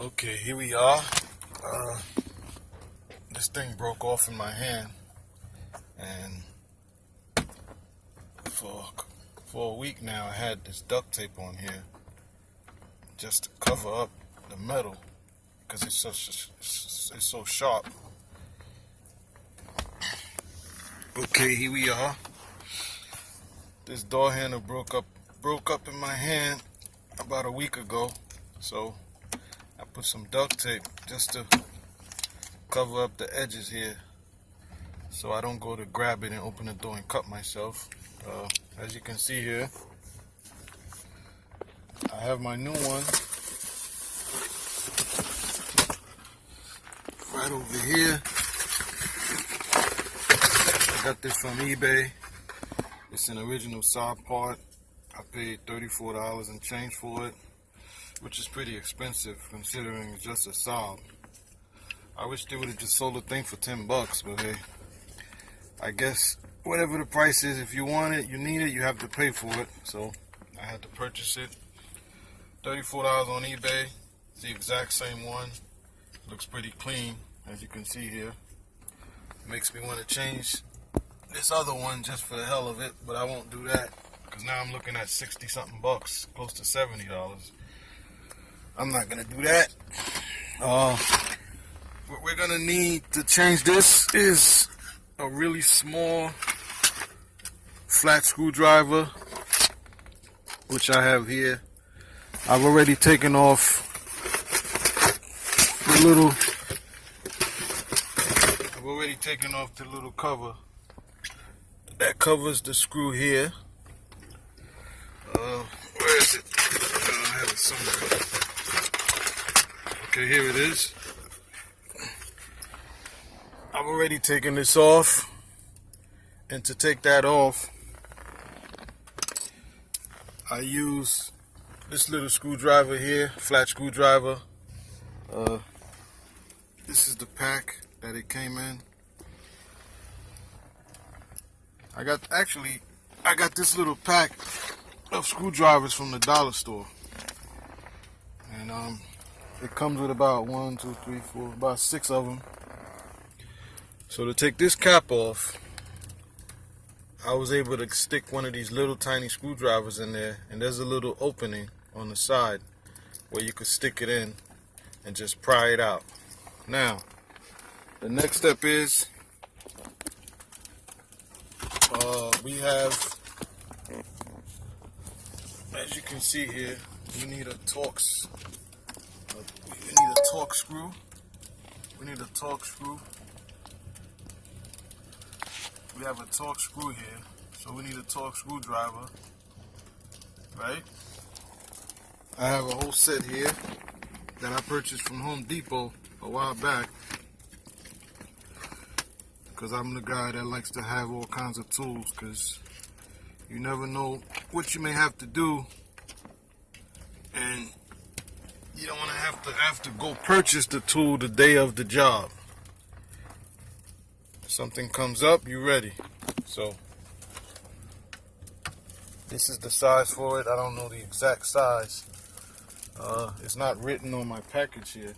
Okay, here we are. This thing broke off in my hand, and for a week now I had this duct tape on here just to cover up the metal because it's so sharp. Okay, here we are. This door handle broke up in my hand about a week ago, so I put some duct tape just to cover up the edges here so I don't go to grab it and open the door and cut myself. As you can see here, I have my new one right over here. I got this from eBay. It's an original Saab part. I paid $34 and change for it, which is pretty expensive considering it's just a Saab. I wish they would have just sold the thing for $10, but hey, I guess whatever the price is, if you want it, you need it, you have to pay for it. So I had to purchase it. $34 on eBay. It's the exact same one. Looks pretty clean, as you can see here. Makes me want to change this other one just for the hell of it, but I won't do that because now I'm looking at 60 something bucks, close to $70. I'm not gonna do that. What we're gonna need to change this is a really small flat screwdriver, which I have here. I've already taken off the little cover that covers the screw here. Where is it? I have it somewhere. Okay, here it is. I've already taken this off, and to take that off, I use this little screwdriver here, flat screwdriver. This is the pack that it came in. I got this little pack of screwdrivers from the dollar store, and it comes with about 1, 2, 3, 4, about 6 of them. So to take this cap off, I was able to stick one of these little tiny screwdrivers in there, and there's a little opening on the side where you could stick it in and just pry it out. Now, the next step is we have, as you can see here, we need a Torx screw. We need a Torx screw. We have a Torx screw here, so we need a Torx screwdriver, right? I have a whole set here that I purchased from Home Depot a while back because I'm the guy that likes to have all kinds of tools, because you never know what you may have to do, and you don't want to have to go purchase the tool the day of the job. Something comes up, you ready. So this is the size for it. I don't know the exact size. It's not written on my package here.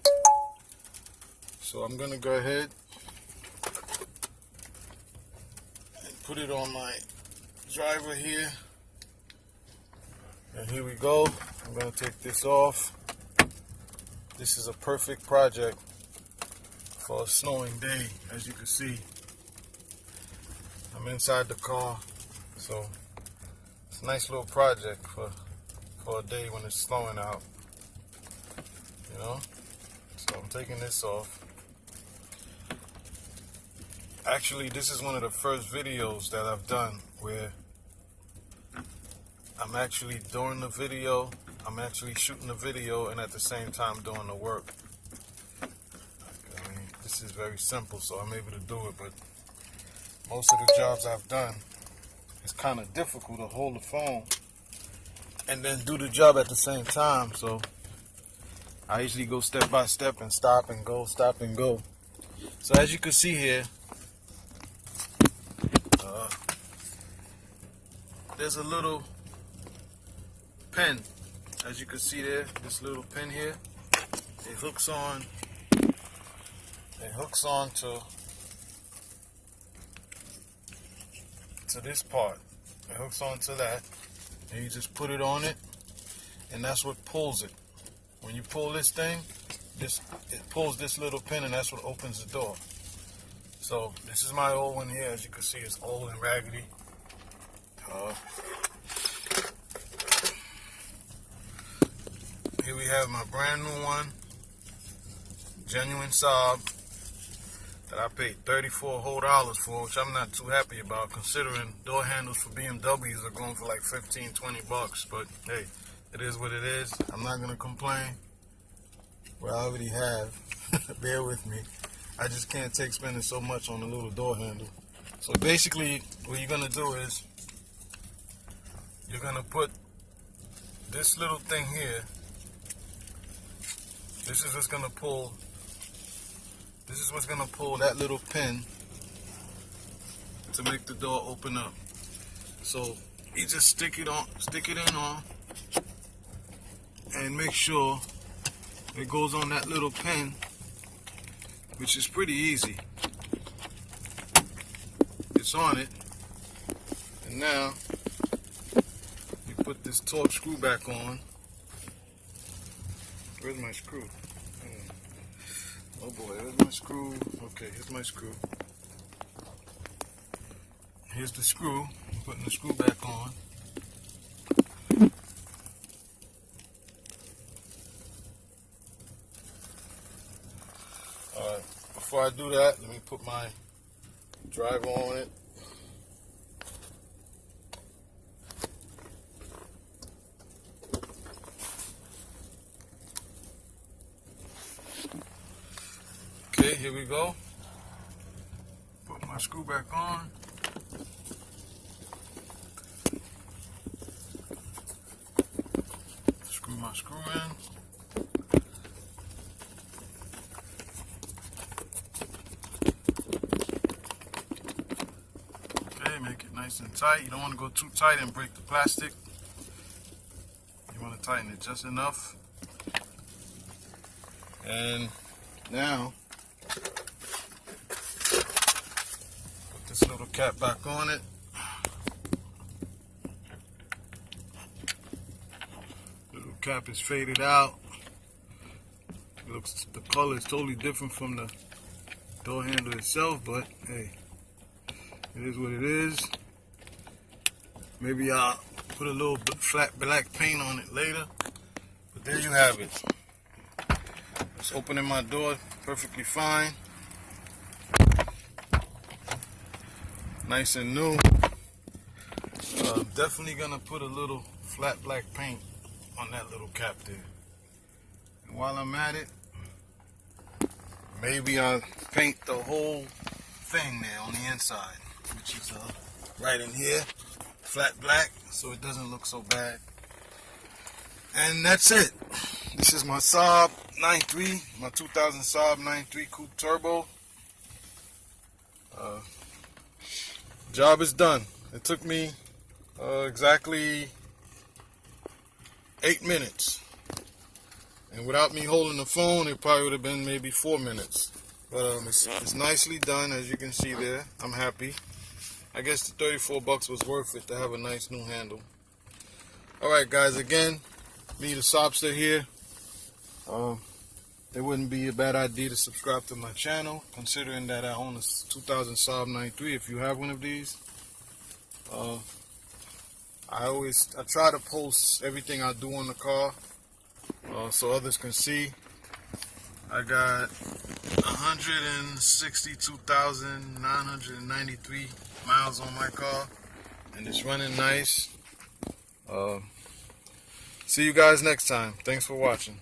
So I'm gonna go ahead and put it on my driver here. And here we go. I'm gonna take this off. This is a perfect project for a snowing day, as you can see. I'm inside the car, so it's a nice little project for a day when it's snowing out, you know. So I'm taking this off. Actually, this is one of the first videos that I've done where I'm actually doing the video, I'm actually shooting the video, and at the same time doing the work. I mean, this is very simple, so I'm able to do it, but most of the jobs I've done, it's kind of difficult to hold the phone and then do the job at the same time. So I usually go step by step and stop and go, stop and go. So as you can see here, there's a little pin. As you can see there, this little pin here. it hooks on. It hooks on to this part. It hooks on to that, and you just put it on it, and that's what pulls it. When you pull this thing, it pulls this little pin, and that's what opens the door. So this is my old one here. As you can see, it's old and raggedy. Here we have my brand new one, genuine Saab, that I paid $34 whole for, which I'm not too happy about, considering door handles for BMWs are going for like 15, 20 bucks. But hey, it is what it is. I'm not gonna complain. Well, I already have. Bear with me. I just can't take spending so much on a little door handle. So basically, what you're gonna do is you're gonna put this little thing here. This is what's gonna pull. This is what's gonna pull that little pin to make the door open up. So you just stick it in on, and make sure it goes on that little pin, which is pretty easy. It's on it, and now you put this torque screw back on. Where's my screw? Oh boy, here's my screw. Okay, here's my screw. Here's the screw. Putting the screw back on. Alright, before I do that, let me put my driver on it. Okay, here we go. Put my screw back on. Screw my screw in. Okay, make it nice and tight. You don't want to go too tight and break the plastic. You want to tighten it just enough. And now, put this little cap back on it. Little cap is faded out. The color is totally different from the door handle itself, but hey, it is what it is. Maybe I'll put a little flat black paint on it later, but there you have it. It's opening my door perfectly fine. Nice and new. Definitely gonna put a little flat black paint on that little cap there. And while I'm at it, maybe I'll paint the whole thing there on the inside, which is right in here, flat black, so it doesn't look so bad. And that's it. This is my Saab 9.3, my 2000 Saab 9.3 Coupe Turbo. Job is done. It took me exactly 8 minutes. And without me holding the phone, it probably would have been maybe 4 minutes. But it's nicely done, as you can see there. I'm happy. I guess the 34 bucks was worth it to have a nice new handle. Alright guys, again, me the Saabster here. It wouldn't be a bad idea to subscribe to my channel, considering that I own a 2000 Saab 9.3. If you have one of these, I try to post everything I do on the car, so others can see. I got 162,993 miles on my car, and it's running nice. See you guys next time. Thanks for watching.